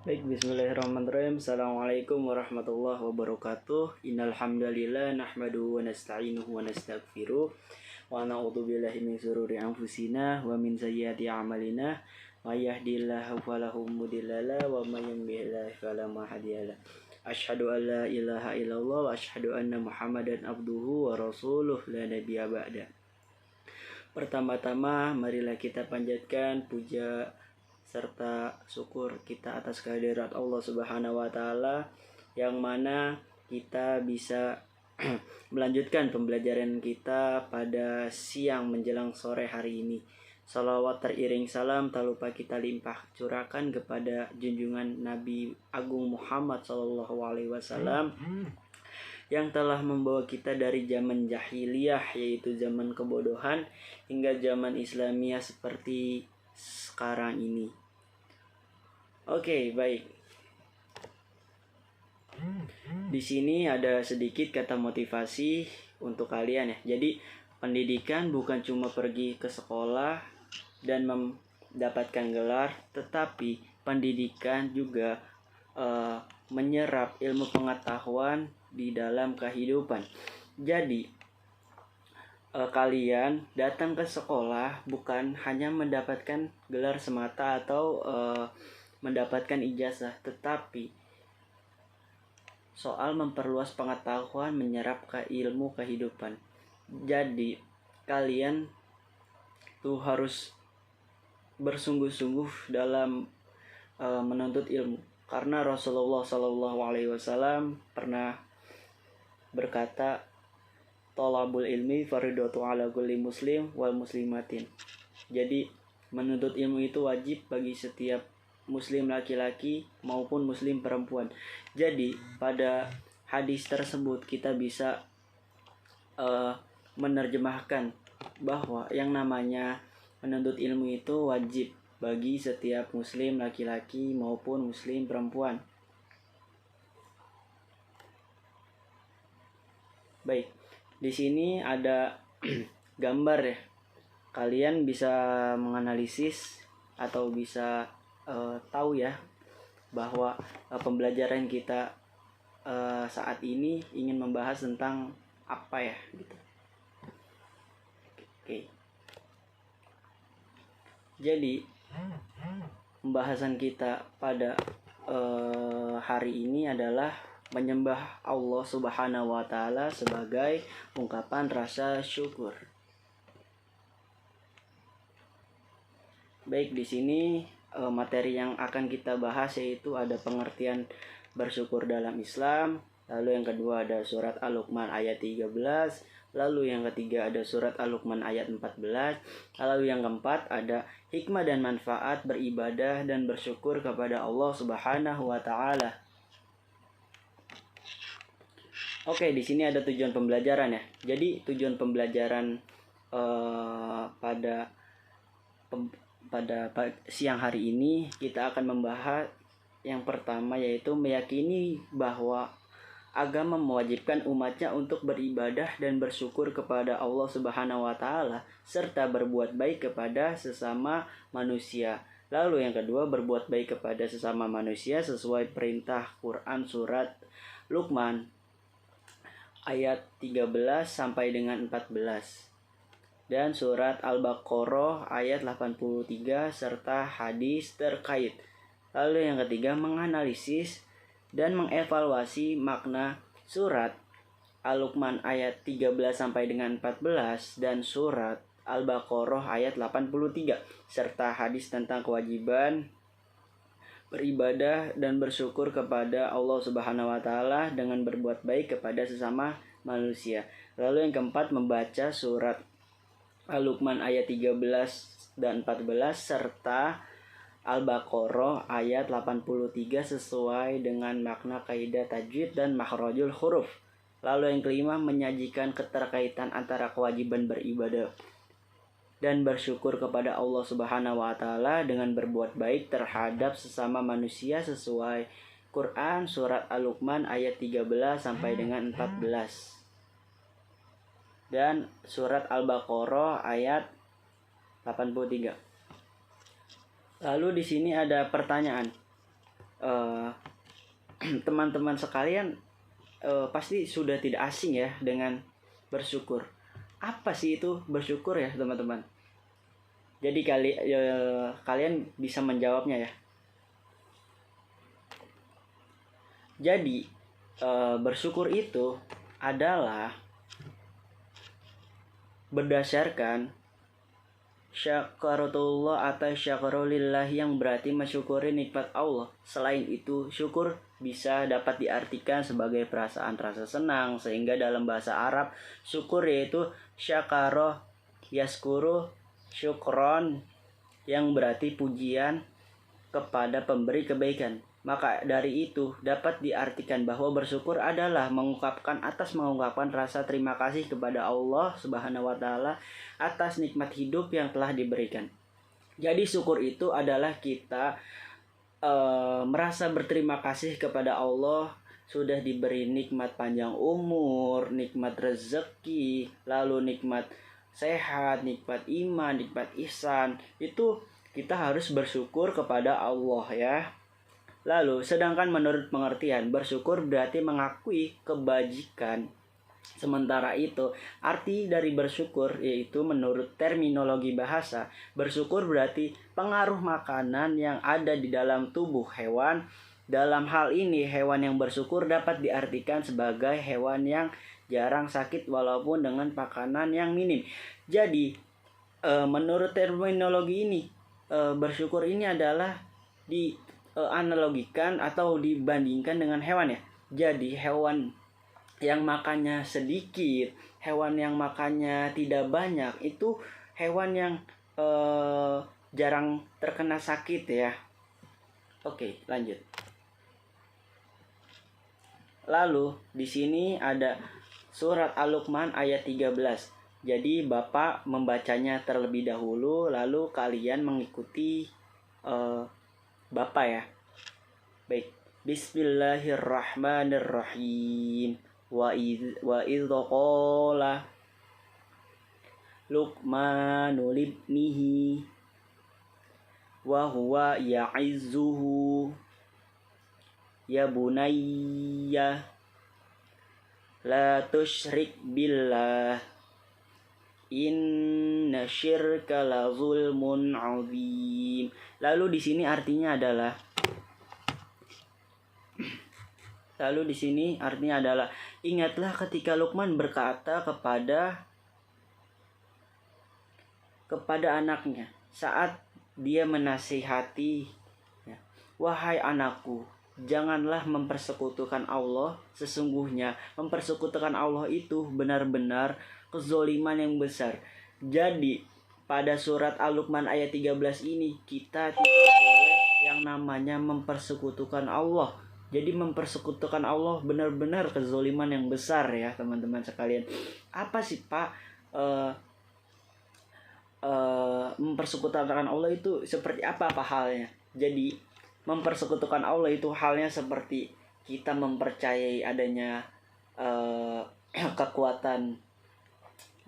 Baik, bismillahirrahmanirrahim. Assalamualaikum warahmatullahi wabarakatuh. Innal hamdalillah nahmaduhu wa nasta'inuhu wa nastaghfiruh wa na'udzu billahi min shururi anfusina wa min sayyiati a'malina. May yahdihillahu fala mudhillalah wa may yudlil fala hadiyalah. Asyhadu an la ilaha illallah wa asyhadu anna Muhammadan abduhu wa rasuluh la nabiyya ba'da. Pertama-tama marilah kita panjatkan puja serta syukur kita atas kehadirat Allah Subhanahu wa taala yang mana kita bisa melanjutkan pembelajaran kita pada siang menjelang sore hari ini. Salawat teriring salam tak lupa kita limpah curahkan kepada junjungan Nabi Agung Muhammad sallallahu alaihi wasallam yang telah membawa kita dari zaman jahiliyah, yaitu zaman kebodohan, hingga zaman Islamiyah seperti sekarang ini. Oke, baik. Di sini ada sedikit kata motivasi untuk kalian ya. Jadi, pendidikan bukan cuma pergi ke sekolah dan mendapatkan gelar, tetapi pendidikan juga menyerap ilmu pengetahuan di dalam kehidupan. Jadi, kalian datang ke sekolah bukan hanya mendapatkan gelar semata atau mendapatkan ijazah, tetapi soal memperluas pengetahuan, menyerap ke ilmu kehidupan. Jadi kalian tuh harus bersungguh-sungguh dalam menuntut ilmu, karena Rasulullah Shallallahu Alaihi Wasallam pernah berkata, thalabul ilmi faridatu ala kulli muslim wal muslimatin. Jadi menuntut ilmu itu wajib bagi setiap muslim laki-laki maupun muslim perempuan. Jadi pada hadis tersebut kita bisa menerjemahkan bahwa yang namanya menuntut ilmu itu wajib bagi setiap muslim laki-laki maupun muslim perempuan. Baik, di sini ada gambar ya. Kalian bisa menganalisis atau bisa tahu ya bahwa pembelajaran kita saat ini ingin membahas tentang apa ya gitu. Oke. Jadi pembahasan kita pada hari ini adalah menyembah Allah Subhanahu wa taala sebagai ungkapan rasa syukur. Baik, di sini materi yang akan kita bahas yaitu ada pengertian bersyukur dalam Islam, lalu yang kedua ada surat Al-Luqman ayat 13, lalu yang ketiga ada surat Al-Luqman ayat 14, lalu yang keempat ada hikmah dan manfaat beribadah dan bersyukur kepada Allah Subhanahu wa taala. Oke, di sini ada tujuan pembelajaran ya. Jadi tujuan pembelajaran pada siang hari ini kita akan membahas yang pertama, yaitu meyakini bahwa agama mewajibkan umatnya untuk beribadah dan bersyukur kepada Allah Subhanahu wa taala serta berbuat baik kepada sesama manusia. Lalu yang kedua, berbuat baik kepada sesama manusia sesuai perintah Quran surat Luqman ayat 13 sampai dengan 14. Dan surat Al-Baqarah ayat 83 serta hadis terkait. Lalu yang ketiga, menganalisis dan mengevaluasi makna surat Al-Luqman ayat 13 sampai dengan 14 dan surat Al-Baqarah ayat 83 serta hadis tentang kewajiban beribadah dan bersyukur kepada Allah Subhanahu wa taala dengan berbuat baik kepada sesama manusia. Lalu yang keempat, membaca surat Al-Luqman ayat 13 dan 14 serta Al-Baqarah ayat 83 sesuai dengan makna kaidah tajwid dan makhrajul huruf. Lalu yang kelima, menyajikan keterkaitan antara kewajiban beribadah dan bersyukur kepada Allah Subhanahu wa taala dengan berbuat baik terhadap sesama manusia sesuai Quran surat Al-Luqman ayat 13 sampai dengan 14. Dan surat Al-Baqarah ayat 83. Lalu di sini ada pertanyaan. eh, teman-teman sekalian pasti sudah tidak asing ya dengan bersyukur. Apa sih itu bersyukur ya teman-teman? Jadi kalian bisa menjawabnya ya. Jadi bersyukur itu adalah berdasarkan syakarullah atau syakarulillah, yang berarti mensyukuri nikmat Allah. Selain itu, syukur bisa dapat diartikan sebagai perasaan rasa senang, sehingga dalam bahasa Arab syukur yaitu syakaro yaskuru syukron, yang berarti pujian kepada pemberi kebaikan. Maka dari itu dapat diartikan bahwa bersyukur adalah mengungkapkan rasa terima kasih kepada Allah Subhanahu wa taala atas nikmat hidup yang telah diberikan. Jadi syukur itu adalah kita merasa berterima kasih kepada Allah sudah diberi nikmat panjang umur, nikmat rezeki, lalu nikmat sehat, nikmat iman, nikmat ihsan. Itu kita harus bersyukur kepada Allah ya. Lalu, sedangkan menurut pengertian, bersyukur berarti mengakui kebajikan. Sementara itu, arti dari bersyukur yaitu menurut terminologi bahasa, bersyukur berarti pengaruh makanan yang ada di dalam tubuh hewan. Dalam hal ini, hewan yang bersyukur dapat diartikan sebagai hewan yang jarang sakit walaupun dengan makanan yang minim. Jadi, menurut terminologi ini, bersyukur ini adalah analogikan atau dibandingkan dengan hewan ya. Jadi hewan yang makannya sedikit, hewan yang makannya tidak banyak, itu hewan yang jarang terkena sakit ya. Oke, lanjut. Lalu di sini ada surat Al-Luqman ayat 13. Jadi Bapak membacanya terlebih dahulu, lalu kalian mengikuti Bapak ya. Baik. Bismillahirrahmanirrahim. Wa idh qala Luqmanu libnihi wa huwa ya'izzuhu ya bunayya la tusyrik billah inna syirka la zulmun azim. Lalu di sini artinya adalah ingatlah ketika Luqman berkata kepada anaknya saat dia menasihati, wahai anakku, janganlah mempersekutukan Allah. Sesungguhnya mempersekutukan Allah itu benar-benar kezoliman yang besar. Jadi pada surat Al-Luqman ayat 13 ini kita tidak boleh yang namanya mempersekutukan Allah. Jadi mempersekutukan Allah benar-benar kezoliman yang besar ya teman-teman sekalian. Apa sih Pak mempersekutukan Allah itu seperti apa halnya? Jadi mempersekutukan Allah itu halnya seperti kita mempercayai adanya kekuatan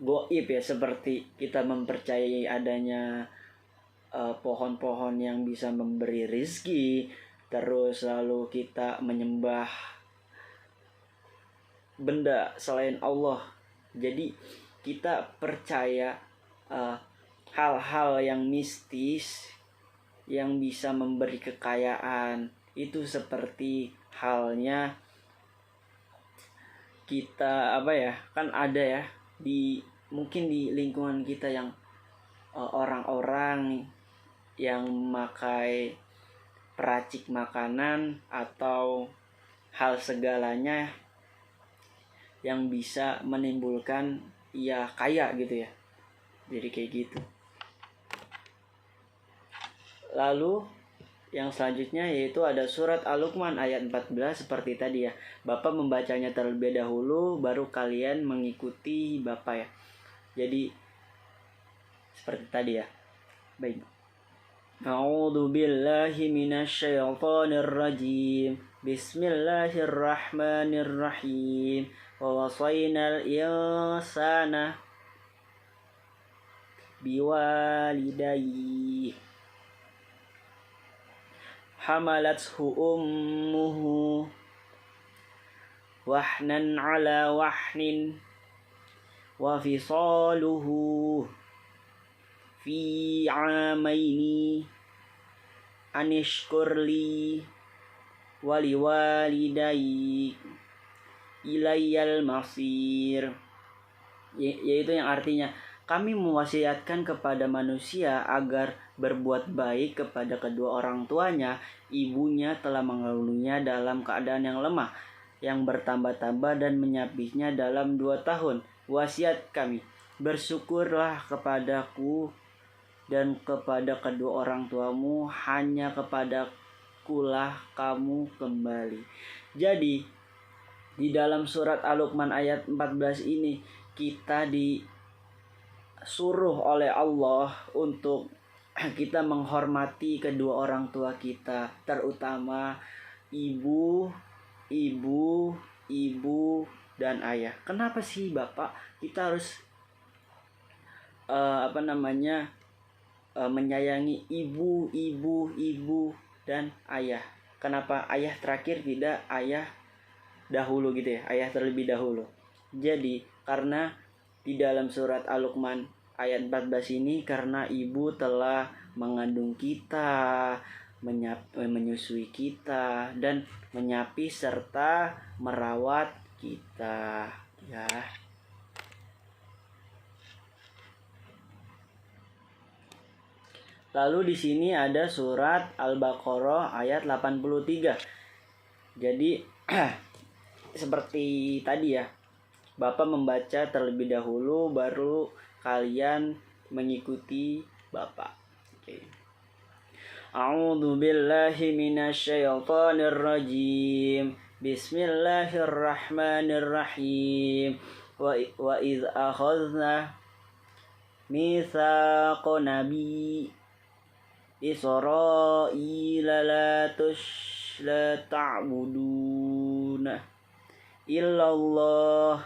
goib ya, seperti kita mempercayai adanya pohon-pohon yang bisa memberi rizki, terus lalu kita menyembah benda selain Allah. Jadi kita percaya hal-hal yang mistis yang bisa memberi kekayaan. Itu seperti halnya kita kan ada ya mungkin di lingkungan kita yang orang-orang yang memakai peracik makanan atau hal segalanya yang bisa menimbulkan kaya gitu ya. Jadi kayak gitu. Lalu yang selanjutnya yaitu ada surat Al-Luqman ayat 14 seperti tadi ya. Bapak membacanya terlebih dahulu baru kalian mengikuti Bapak ya. Jadi seperti tadi ya. Baik. A'udzu billahi minasyaitonir rajim. Bismillahirrahmanirrahim. Wa wasainal insana biwalidayhi hamalathu ummuhu wahnan ala wahnin wa fisaluhu fi amaini anishkurli waliwalidayya ilayyal masir, yaitu yang artinya kami mewasiatkan kepada manusia agar berbuat baik kepada kedua orang tuanya. Ibunya telah mengandungnya dalam keadaan yang lemah, yang bertambah-tambah dan menyapihnya dalam 2 tahun. Wasiat kami, bersyukurlah kepadaku dan kepada kedua orang tuamu, hanya kepadakulah kamu kembali. Jadi di dalam surat Al-Luqman ayat 14 ini kita disuruh oleh Allah untuk kita menghormati kedua orang tua kita, terutama ibu, dan ayah. Kenapa sih Bapak kita harus menyayangi ibu dan ayah? Kenapa ayah terakhir tidak ayah dahulu gitu ya, ayah terlebih dahulu? Jadi karena di dalam surat Al-Luqman ayat 14 ini, karena ibu telah mengandung kita, menyusui kita, dan menyapih serta merawat kita ya. Lalu di sini ada surat Al-Baqarah ayat 83. Jadi seperti tadi ya, Bapak membaca terlebih dahulu baru kalian mengikuti Bapak. Oke. A'udzu billahi minasyaitonir rajim. Bismillahirrahmanirrahim. Wa iz akhadna mitsaqan nabi Israila la ta'buduna illallah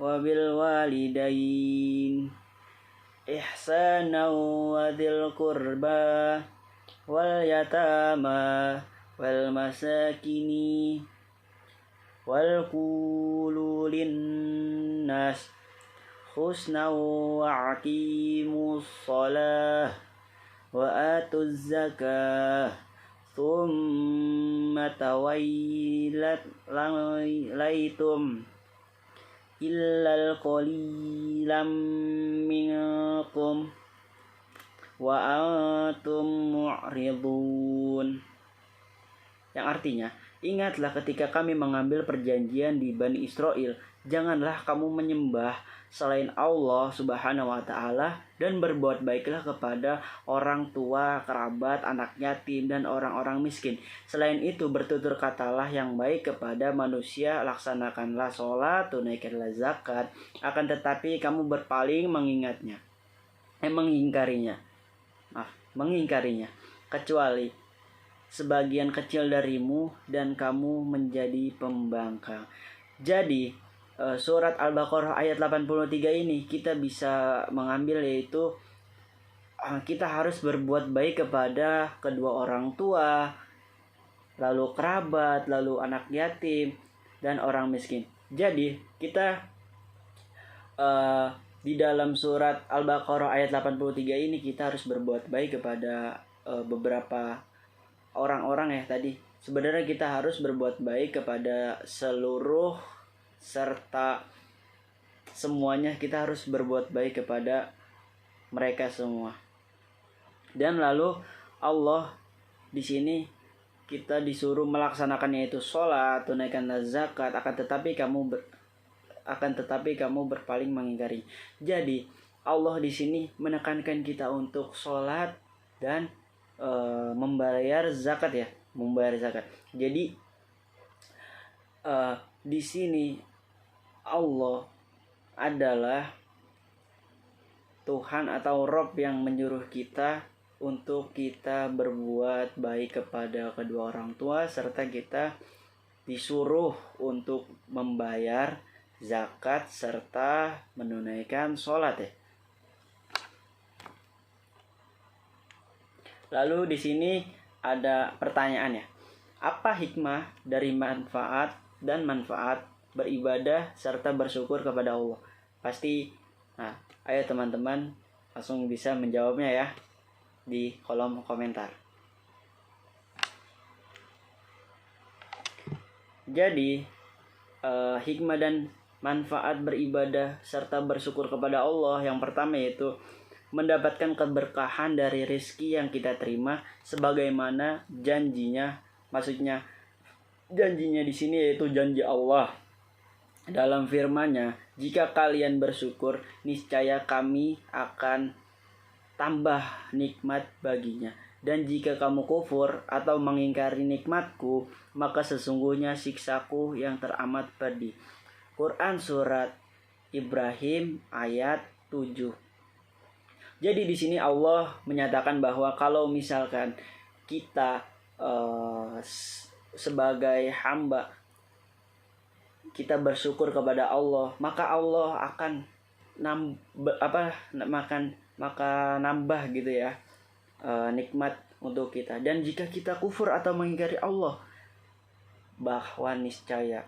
wa bil walidain ihsana wa dzil qurba wal yatama wal masakini wal qulu linnas husna wa aqimus shalah wa atuz zakah thumma tawallaitum illal qalilam minkum wa antum mu'ridun. Yang artinya, ingatlah ketika kami mengambil perjanjian di Bani Israel, janganlah kamu menyembah selain Allah Subhanahu wa Ta'ala, dan berbuat baiklah kepada orang tua, kerabat, anak yatim, dan orang-orang miskin. Selain itu, bertutur katalah yang baik kepada manusia, laksanakanlah sholat, tunaikanlah zakat. Akan tetapi kamu berpaling mengingkarinya, kecuali sebagian kecil darimu, dan kamu menjadi pembangkang. Jadi surat Al-Baqarah ayat 83 ini kita bisa mengambil, yaitu kita harus berbuat baik kepada kedua orang tua, lalu kerabat, lalu anak yatim, dan orang miskin. Jadi kita di dalam surat Al-Baqarah ayat 83 ini kita harus berbuat baik kepada beberapa orang-orang ya tadi. Sebenarnya kita harus berbuat baik kepada seluruh serta semuanya, kita harus berbuat baik kepada mereka semua. Dan lalu Allah di sini kita disuruh melaksanakannya, yaitu sholat, tunaikanlah zakat, akan tetapi kamu berpaling mengingkari. Jadi Allah di sini menekankan kita untuk sholat dan membayar zakat ya, membayar zakat. Jadi di sini Allah adalah Tuhan atau Rob yang menyuruh kita untuk kita berbuat baik kepada kedua orang tua, serta kita disuruh untuk membayar zakat serta menunaikan sholat ya. Lalu di sini ada pertanyaannya. Apa hikmah dari manfaat beribadah serta bersyukur kepada Allah? Pasti, nah, ayo teman-teman langsung bisa menjawabnya ya di kolom komentar. Jadi, hikmah dan manfaat beribadah serta bersyukur kepada Allah yang pertama yaitu mendapatkan keberkahan dari rezeki yang kita terima sebagaimana janjinya. Maksudnya janjinya di sini yaitu janji Allah dalam firman-Nya, jika kalian bersyukur niscaya kami akan tambah nikmat baginya, dan jika kamu kufur atau mengingkari nikmatku maka sesungguhnya siksaku yang teramat pedih. Quran surat Ibrahim ayat 7. Jadi di sini Allah menyatakan bahwa kalau misalkan kita sebagai hamba kita bersyukur kepada Allah, maka Allah akan nambah gitu ya nikmat untuk kita. Dan jika kita kufur atau mengingkari Allah, bahwa niscaya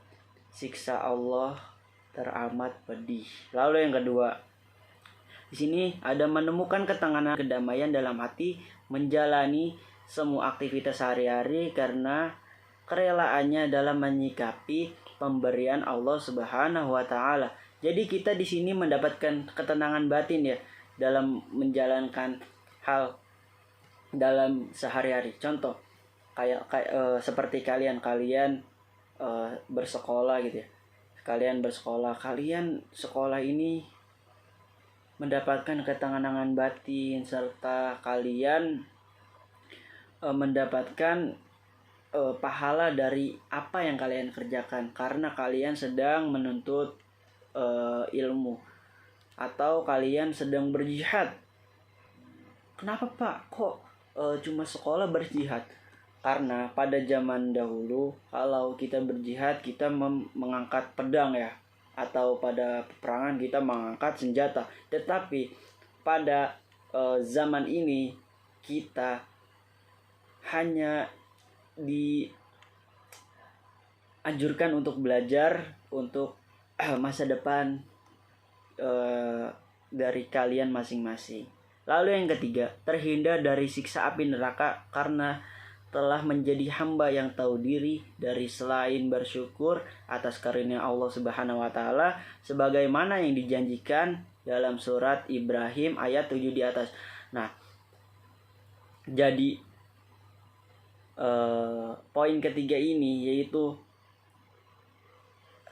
siksa Allah teramat pedih. Lalu yang kedua, di sini ada menemukan ketenangan, kedamaian dalam hati, menjalani semua aktivitas sehari-hari karena kerelaannya dalam menyikapi pemberian Allah Subhanahu wa taala. Jadi kita di sini mendapatkan ketenangan batin ya dalam menjalankan hal dalam sehari-hari. Contoh seperti kalian bersekolah gitu ya. Kalian sekolah ini mendapatkan ketenangan batin serta kalian mendapatkan pahala dari apa yang kalian kerjakan karena kalian sedang menuntut ilmu atau kalian sedang berjihad. Kenapa Pak? Kok cuma sekolah berjihad? Karena pada zaman dahulu kalau kita berjihad kita mengangkat pedang ya, atau pada peperangan kita mengangkat senjata. Tetapi pada zaman ini kita hanya dianjurkan untuk belajar untuk masa depan dari kalian masing-masing. Lalu yang ketiga, terhindar dari siksa api neraka karena telah menjadi hamba yang tahu diri dari selain bersyukur atas karunia Allah Subhanahu wa taala sebagaimana yang dijanjikan dalam surat Ibrahim ayat 7 di atas. Nah, jadi poin ketiga ini yaitu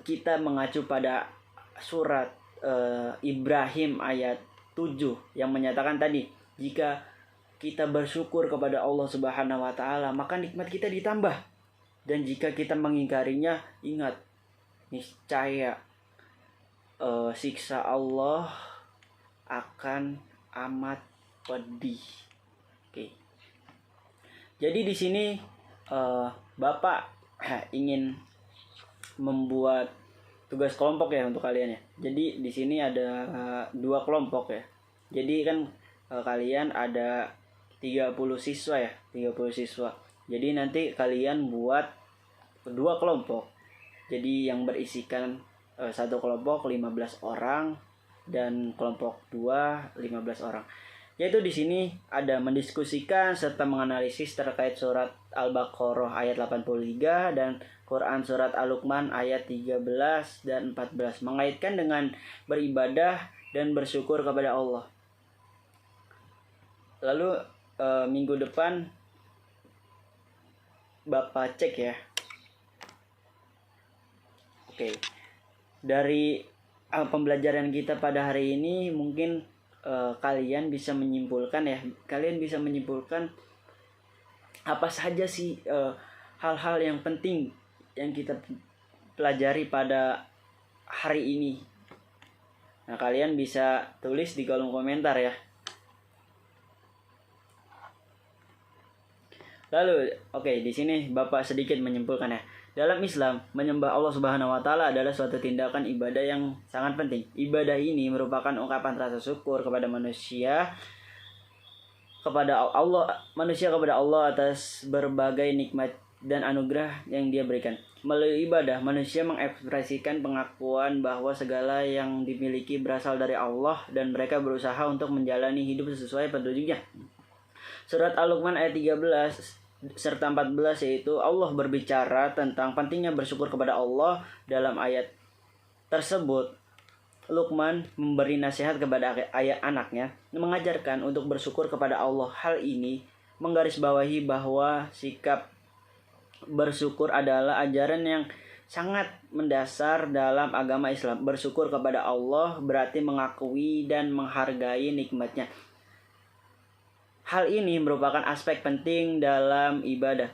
kita mengacu pada surat Ibrahim ayat 7 yang menyatakan tadi, jika kita bersyukur kepada Allah Subhanahu wa taala maka nikmat kita ditambah, dan jika kita mengingkarinya ingat niscaya siksa Allah akan amat pedih. Oke. Jadi di sini Bapak ingin membuat tugas kelompok ya untuk kalian ya. Jadi di sini ada 2 kelompok ya. Jadi kan kalian ada 30 siswa ya, 30 siswa. Jadi nanti kalian buat 2 kelompok. Jadi yang berisikan satu kelompok 15 orang dan kelompok 2 15 orang. Yaitu di sini ada mendiskusikan serta menganalisis terkait surat Al-Baqarah ayat 83 dan Quran surat Al-Luqman ayat 13 dan 14 mengaitkan dengan beribadah dan bersyukur kepada Allah. Lalu minggu depan Bapak cek ya. Oke. Dari pembelajaran kita pada hari ini mungkin kalian bisa menyimpulkan ya. Kalian bisa menyimpulkan apa saja sih hal-hal yang penting yang kita pelajari pada hari ini. Nah, kalian bisa tulis di kolom komentar ya. Lalu, di sini Bapak sedikit menyimpulkan ya. Dalam Islam, menyembah Allah Subhanahu wa taala adalah suatu tindakan ibadah yang sangat penting. Ibadah ini merupakan ungkapan rasa syukur kepada manusia kepada Allah atas berbagai nikmat dan anugerah yang Dia berikan. Melalui ibadah, manusia mengekspresikan pengakuan bahwa segala yang dimiliki berasal dari Allah dan mereka berusaha untuk menjalani hidup sesuai petunjuknya. Surat Al-Luqman ayat 13 serta 14 yaitu Allah berbicara tentang pentingnya bersyukur kepada Allah. Dalam ayat tersebut Luqman memberi nasihat kepada anaknya, mengajarkan untuk bersyukur kepada Allah. Hal ini menggarisbawahi bahwa sikap bersyukur adalah ajaran yang sangat mendasar dalam agama Islam. Bersyukur kepada Allah berarti mengakui dan menghargai nikmatnya. Hal ini merupakan aspek penting dalam ibadah.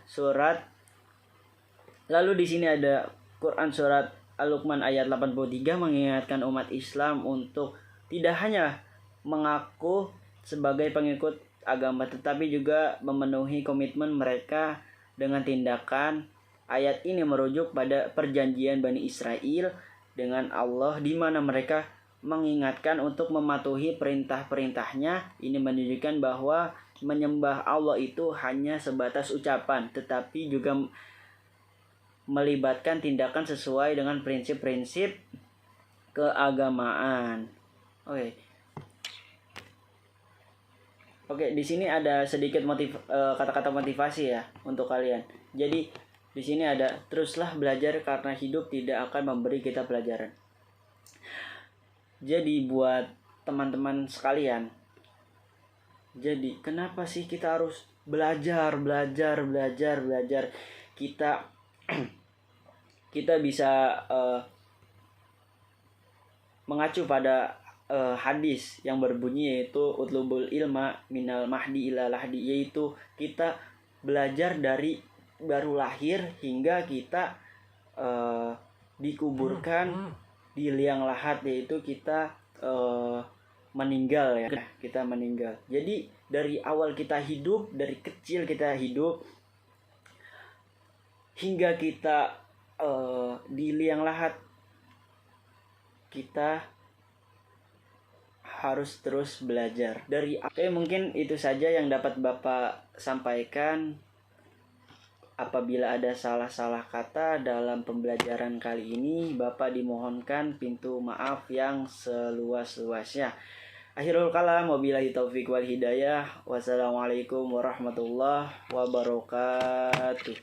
Lalu di sini ada Quran surat Al-Luqman ayat 83 mengingatkan umat Islam untuk tidak hanya mengaku sebagai pengikut agama tetapi juga memenuhi komitmen mereka dengan tindakan. Ayat ini merujuk pada perjanjian Bani Israel dengan Allah di mana mereka mengingatkan untuk mematuhi perintah-perintahnya. Ini menunjukkan bahwa menyembah Allah itu hanya sebatas ucapan tetapi juga melibatkan tindakan sesuai dengan prinsip-prinsip keagamaan. Oke, di sini ada sedikit kata-kata motivasi ya untuk kalian. Jadi di sini ada teruslah belajar karena hidup tidak akan memberi kita pelajaran. Jadi buat teman-teman sekalian, jadi kenapa sih kita harus belajar? Kita bisa mengacu pada hadis yang berbunyi yaitu utlubul ilma minal mahdi ila lahdi, yaitu kita belajar dari baru lahir hingga kita dikuburkan di liang lahat, yaitu kita meninggal ya. Kita meninggal. Jadi dari awal kita hidup, dari kecil kita hidup hingga kita di liang lahat, kita harus terus belajar. Mungkin itu saja yang dapat Bapak sampaikan. Apabila ada salah-salah kata dalam pembelajaran kali ini, Bapak dimohonkan pintu maaf yang seluas-luasnya. Akhirul kalam, wabillahi taufiq wal hidayah. Wassalamualaikum warahmatullahi wabarakatuh.